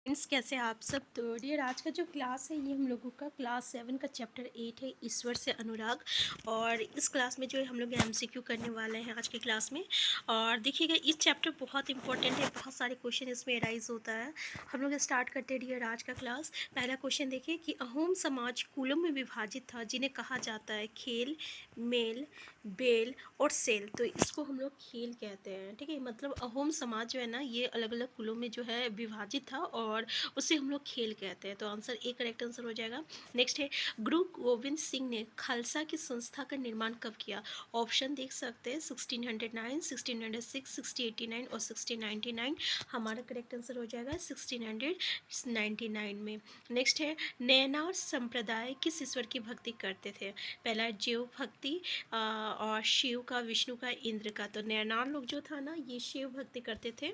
Friends, कैसे आप सब। तो डियर, आज का जो क्लास है ये हम लोगों का क्लास 7 का चैप्टर 8 है, ईश्वर से अनुराग। और इस क्लास में जो है हम लोग एमसीक्यू करने वाले हैं आज के क्लास में। और देखिएगा, इस चैप्टर बहुत इंपॉर्टेंट है, बहुत सारे क्वेश्चन इसमें राइज होता है। हम लोग स्टार्ट करते हैं डियर आज का क्लास। पहला क्वेश्चन देखिए कि अहोम समाज कुलों में विभाजित था जिन्हें कहा जाता है खेल, मेल, बेल और सेल। तो इसको हम लोग खेल कहते हैं, ठीक है। मतलब अहोम समाज जो है ना, ये अलग अलग कुलों में जो है विभाजित था और उसे हम लोग खेल कहते हैं। तो आंसर ए करेक्ट आंसर हो जाएगा। नेक्स्ट है, गुरु गोविंद सिंह ने खालसा की संस्था का निर्माण कब किया। ऑप्शन देख सकते हैं 1609, 1606, 1689 और 1699। हमारा करेक्ट आंसर हो जाएगा 1699 में। नेक्स्ट है, नैनार संप्रदाय किस ईश्वर की भक्ति करते थे। पहला जीव भक्ति और शिव का, विष्णु का, इंद्र का। तो नैनार लोग जो था ना, ये शिव भक्ति करते थे।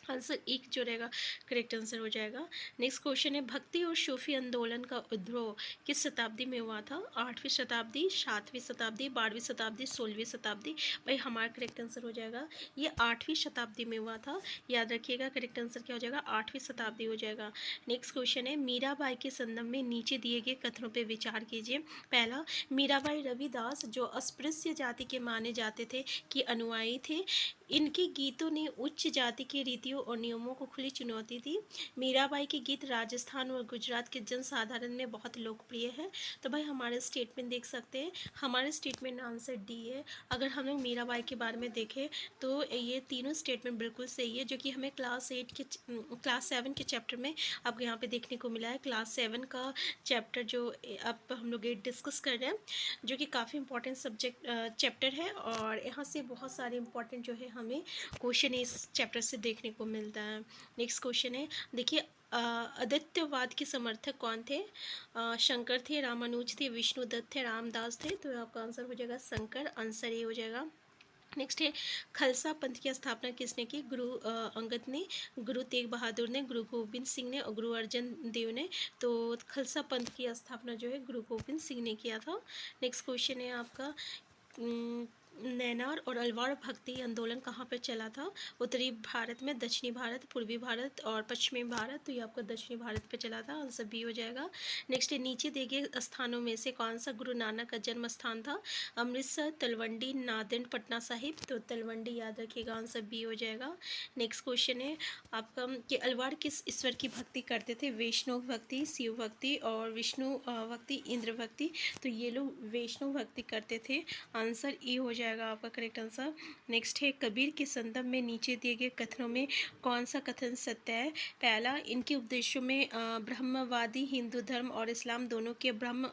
आंसर एक जो रहेगा करेक्ट आंसर हो जाएगा। नेक्स्ट क्वेश्चन है, भक्ति और सूफी आंदोलन का उद्भव किस शताब्दी में हुआ था। 8वीं शताब्दी, 7वीं शताब्दी, 12वीं शताब्दी, 16वीं शताब्दी। भाई हमारा करेक्ट आंसर हो जाएगा ये 8वीं शताब्दी में हुआ था। याद रखिएगा, करेक्ट आंसर क्या हो जाएगा, 8वीं शताब्दी हो जाएगा। नेक्स्ट क्वेश्चन है, मीराबाई के संदर्भ में नीचे दिए गए कथनों पर विचार कीजिए। पहला, मीराबाई रविदास जो अस्पृश्य जाति के माने जाते थे कि अनुयायी थे। इनके गीतों ने उच्च जाति के रीतियों और नियमों को खुली चुनौती दी। मीराबाई के गीत राजस्थान और गुजरात के जनसाधारण में बहुत लोकप्रिय है। तो भाई हमारे स्टेटमेंट देख सकते हैं, हमारे स्टेटमेंट आंसर डी है। अगर हम लोग मीराबाई के बारे में देखें तो ये तीनों स्टेटमेंट बिल्कुल सही है, जो कि हमें क्लास 7 के चैप्टर में आपको यहाँ पे देखने को मिला है। क्लास 7 का चैप्टर जो अब हम लोग डिस्कस कर रहे हैं, जो कि काफ़ी इंपॉर्टेंट सब्जेक्ट चैप्टर है। और यहाँ से बहुत सारे इंपॉर्टेंट जो है हमें क्वेश्चन इस चैप्टर से देखने को मिलता है। नेक्स्ट क्वेश्चन है, देखिए अद्वैतवाद के समर्थक कौन थे। शंकर थे, रामानुज थे, विष्णुदत्त थे, रामदास थे। तो आपका आंसर हो जाएगा शंकर, आंसर ये हो जाएगा। नेक्स्ट है, खालसा पंथ की स्थापना किसने की। गुरु अंगद ने, गुरु तेग बहादुर ने, गुरु गोविंद सिंह ने और गुरु अर्जन देव ने। तो खालसा पंथ की स्थापना जो है गुरु गोविंद सिंह ने किया था। नेक्स्ट क्वेश्चन है आपका, नैनार और अलवार भक्ति आंदोलन कहाँ पर चला था। उत्तरी भारत में, दक्षिणी भारत, पूर्वी भारत और पश्चिमी भारत। तो ये आपका दक्षिणी भारत पे चला था, आंसर बी हो जाएगा। नेक्स्ट है, नीचे दिए गए स्थानों में से कौन सा गुरु नानक का जन्म स्थान था। अमृतसर, तलवंडी, नांदेड़, पटना साहिब। तो तलवंडी याद रखिएगा, आंसर बी हो जाएगा। नेक्स्ट क्वेश्चन है आपका कि अलवार किस ईश्वर की भक्ति करते थे। वैष्णव भक्ति, शिव भक्ति और विष्णु भक्ति, इंद्र भक्ति। तो ये लोग वैष्णव भक्ति करते थे, आंसर ई हो जाएगा आपका करेक्ट आंसर। नेक्स्ट है, कबीर के संदर्भ में नीचे दिए गए कथनों में कौन सा कथन सत्य है। पहला, इनके उपदेशों में ब्रह्मवादी हिंदू धर्म और इस्लाम दोनों के ब्रह्म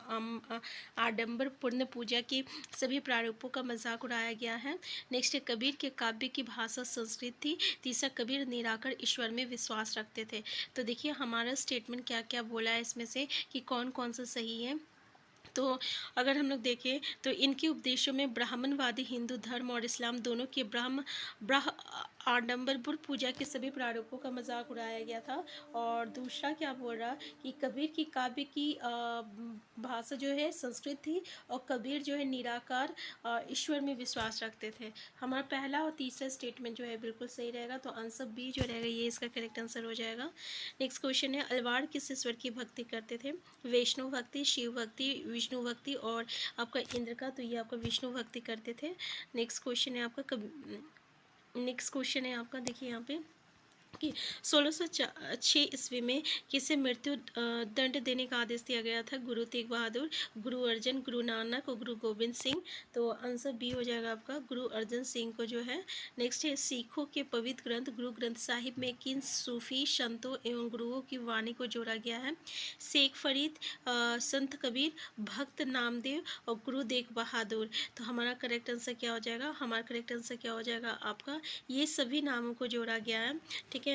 आडंबर पूर्ण पूजा की सभी प्रारूपों का मजाक उड़ाया गया है। नेक्स्ट है, कबीर के काव्य की भाषा संस्कृत थी। तीसरा, कबीर निराकार ईश्वर में विश्वास रखते थे। तो देखिए हमारा स्टेटमेंट क्या क्या बोला है इसमें से कि कौन कौन सा सही है। तो अगर हम लोग देखें तो इनके उपदेशों में ब्राह्मणवादी हिंदू धर्म और इस्लाम दोनों के ब्रह आडंबरपुर पूजा के सभी प्रारूपों का मजाक उड़ाया गया था। और दूसरा क्या बोल रहा कि कबीर की काव्य की भाषा जो है संस्कृत थी और कबीर जो है निराकार ईश्वर में विश्वास रखते थे। हमारा पहला और तीसरा स्टेटमेंट जो है बिल्कुल सही रहेगा, तो आंसर बी जो रहेगा ये इसका करेक्ट आंसर हो जाएगा। नेक्स्ट क्वेश्चन है, अलवार किस ईश्वर की भक्ति करते थे। वैष्णव भक्ति, शिव भक्ति, विष्णु भक्ति और आपका इंद्र का। तो ये आपका विष्णु भक्ति करते थे। नेक्स्ट क्वेश्चन है आपका देखिए यहाँ पे कि 1606 ईस्वी में किसे मृत्यु दंड देने का आदेश दिया गया था। गुरु तेग बहादुर, गुरु अर्जन, गुरु नानक और गुरु गोविंद सिंह। तो आंसर बी हो जाएगा आपका, गुरु अर्जन सिंह को जो है। नेक्स्ट है, सिखों के पवित्र ग्रंथ गुरु ग्रंथ साहिब में किन सूफी संतों एवं गुरुओं की वाणी को जोड़ा गया है। शेख फरीद, संत कबीर, भक्त नामदेव और गुरु तेग बहादुर। तो हमारा करेक्ट आंसर क्या हो जाएगा, हमारा करेक्ट आंसर क्या हो जाएगा आपका, ये सभी नामों को जोड़ा गया है, ठीक है।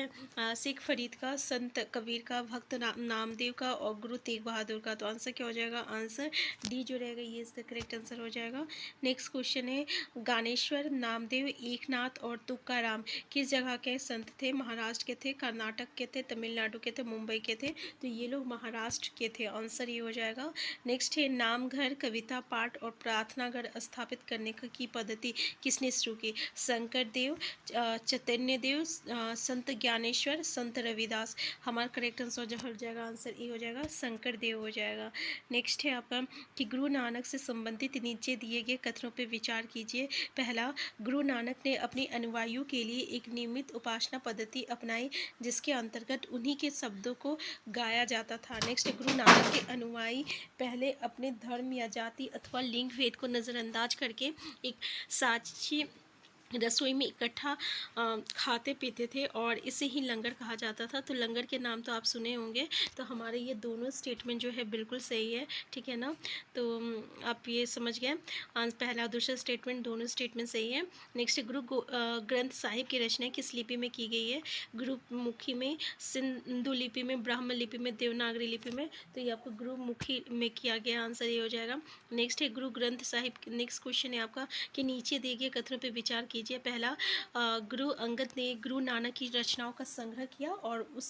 शेख फरीद का, संत कबीर का, भक्त नामदेव का और गुरु तेग बहादुर का। तो आंसर क्या हो जाएगा, आंसर डी जो रहेगा ये इसका करेक्ट आंसर हो जाएगा। नेक्स्ट क्वेश्चन है, ज्ञानेश्वर, नामदेव, एकनाथ और तुकाराम किस जगह के संत थे। महाराष्ट्र के थे, कर्नाटक के थे, तमिलनाडु के थे, मुंबई के थे। तो ये लोग महाराष्ट्र के थे, आंसर ये हो जाएगा। नेक्स्ट है, नामघर, कविता पाठ और प्रार्थना घर स्थापित करने की पद्धति किसने शुरू की। शंकर देव, चैतन्य देव, संत ज्ञानेश्वर, संत रविदास। हमारा करेक्ट आंसर जो हो जाएगा, आंसर ए हो जाएगा, शंकर देव हो जाएगा। नेक्स्ट है आपका कि गुरु नानक से संबंधित नीचे दिए गए कथनों पर विचार कीजिए। पहला, गुरु नानक ने अपने अनुयायियों के लिए एक नियमित उपासना पद्धति अपनाई जिसके अंतर्गत उन्हीं के शब्दों को गाया जाता था। नेक्स्ट, गुरु नानक के अनुयायी पहले अपने धर्म या जाति अथवा लिंग भेद को नज़रअंदाज करके एक साझी रसोई में इकट्ठा खाते पीते थे और इसे ही लंगर कहा जाता था। तो लंगर के नाम तो आप सुने होंगे। तो हमारे ये दोनों स्टेटमेंट जो है बिल्कुल सही है, ठीक है ना। तो आप ये समझ गए, पहला और दूसरा स्टेटमेंट दोनों स्टेटमेंट सही है। नेक्स्ट, ग्रंथ साहिब की रचना किस लिपि में की गई है? गुरुमुखी में, सिंधु लिपि में, ब्राह्मण लिपि में, देवनागरी लिपि में। तो ये आपको गुरुमुखी में किया गया, आंसर ये हो जाएगा। नेक्स्ट है गुरु ग्रंथ साहिब। नेक्स्ट क्वेश्चन है आपका कि नीचे दिए गए कथनों पर विचार कीजिए। पहला, गुरु अंगद ने गुरु नानक की रचनाओं का संग्रह किया और उस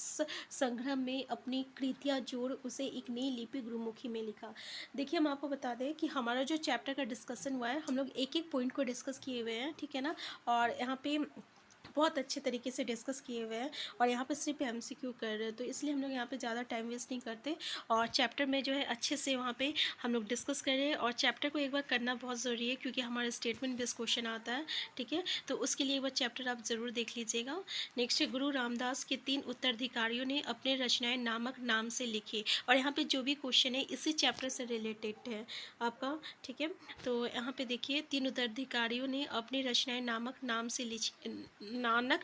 संग्रह में अपनी कृतियाँ जोड़ उसे एक नई लिपि गुरुमुखी में लिखा। देखिए, हम आपको बता दें कि हमारा जो चैप्टर का डिस्कशन हुआ है, हम लोग एक एक पॉइंट को डिस्कस किए हुए हैं, ठीक है ना। और यहाँ पे बहुत अच्छे तरीके से डिस्कस किए हुए हैं और यहाँ पे सिर्फ एमसीक्यू कर रहे हैं, तो इसलिए हम लोग यहाँ पे ज़्यादा टाइम वेस्ट नहीं करते और चैप्टर में जो है अच्छे से वहाँ पे हम लोग डिस्कस कर रहे हैं। और चैप्टर को एक बार करना बहुत ज़रूरी है क्योंकि हमारा स्टेटमेंट बेस्ड क्वेश्चन आता है, ठीक है। तो उसके लिए एक बार चैप्टर आप ज़रूर देख लीजिएगा। नेक्स्ट है, गुरु रामदास के 3 उत्तराधिकारियों ने अपने रचनाएँ नामक नाम से लिखी। और यहाँ पर जो भी क्वेश्चन है इसी चैप्टर से रिलेटेड है आपका, ठीक है। तो यहाँ पे देखिए, 3 उत्तराधिकारियों ने अपनी रचनाएँ नामक नाम से नानक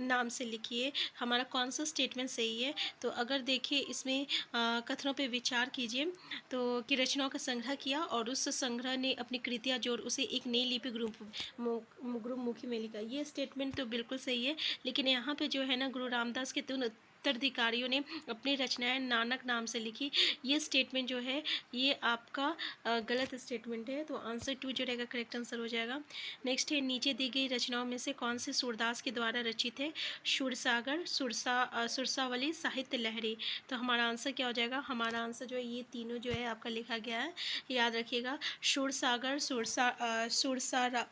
नाम से लिखिए। हमारा कौन सा स्टेटमेंट सही है? तो अगर देखिए इसमें कथनों पे विचार कीजिए तो कि रचनाओं का संग्रह किया और उस संग्रह ने अपनी कृतियाँ जोड़ उसे एक नई लिपि गुरुमुखी में लिखा। ये स्टेटमेंट तो बिल्कुल सही है, लेकिन यहाँ पे जो है ना, गुरु रामदास के 3 उत्तराधिकारियों ने अपनी रचनाएं नानक नाम से लिखी, ये स्टेटमेंट जो है ये आपका गलत स्टेटमेंट है। तो आंसर 2 जो रहेगा करेक्ट आंसर हो जाएगा। नेक्स्ट है, नीचे दी गई रचनाओं में से कौन से सूरदास के द्वारा रचित है? शूरसागर, सुरसावली, साहित्य लहरी। तो हमारा आंसर क्या हो जाएगा? हमारा आंसर जो है ये तीनों जो है आपका लिखा गया है, याद रखिएगा। शूरसागर,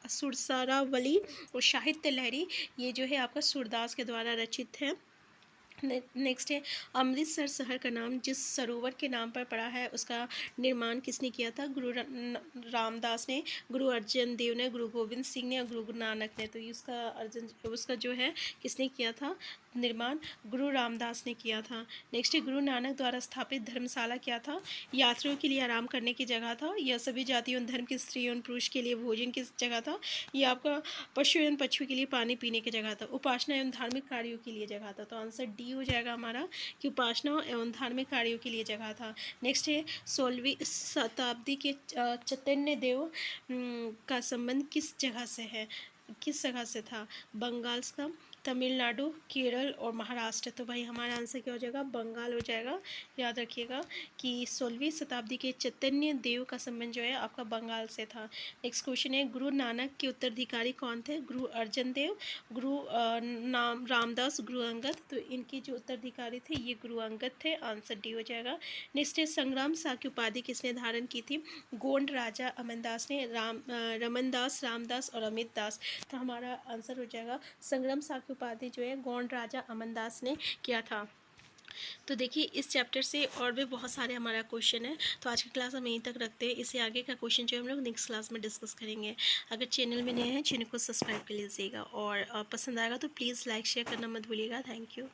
सुरसारावली और साहित्य लहरी, ये जो है आपका सूरदास के द्वारा रचित है। नेक्स्ट है, अमृतसर शहर का नाम जिस सरोवर के नाम पर पड़ा है उसका निर्माण किसने किया था? गुरु रामदास ने, गुरु अर्जन देव ने, गुरु गोविंद सिंह ने और गुरु नानक ने। तो उसका जो है किसने किया था निर्माण? गुरु रामदास ने किया था। नेक्स्ट है, गुरु नानक द्वारा स्थापित धर्मशाला क्या था? यात्रियों के लिए आराम करने की जगह था, यह सभी जातियों धर्म की स्त्री एवं पुरुष के लिए भोजन की जगह था, यह आपका पशु एवं पक्षियों के लिए पानी पीने की जगह था, उपासना एवं धार्मिक कार्यों के लिए जगह था। तो आंसर डी हो जाएगा हमारा कि उपासना एवं धार्मिक कार्यों के लिए जगह था। नेक्स्ट है, 16वीं शताब्दी के चैतन्य देव का संबंध किस जगह से था? बंगाल का, तमिलनाडु, केरल और महाराष्ट्र। तो भाई हमारा आंसर क्या हो जाएगा? बंगाल हो जाएगा। याद रखिएगा कि 16वीं शताब्दी के चैतन्य देव का संबंध जो है आपका बंगाल से था। नेक्स्ट क्वेश्चन है, गुरु नानक के उत्तराधिकारी कौन थे? गुरु अर्जन देव, गुरु रामदास, गुरु अंगद। तो इनके जो उत्तराधिकारी थे ये गुरु अंगद थे, आंसर डी हो जाएगा। नेक्स्ट है, संग्राम साह की उपाधि किसने धारण की थी? गोंड राजा अमनदास ने, रमनदास, रामदास और अमित दास। तो हमारा आंसर हो जाएगा संग्राम साह की उपाधि जो है गोंड राजा अमनदास ने किया था। तो देखिए, इस चैप्टर से और भी बहुत सारे हमारा क्वेश्चन है, तो आज की क्लास हम यहीं तक रखते हैं। इससे आगे का क्वेश्चन जो हम लोग नेक्स्ट क्लास में डिस्कस करेंगे। अगर चैनल में नए हैं, चैनल को सब्सक्राइब कर लीजिएगा और पसंद आएगा तो प्लीज़ लाइक शेयर करना मत भूलिएगा। Thank you.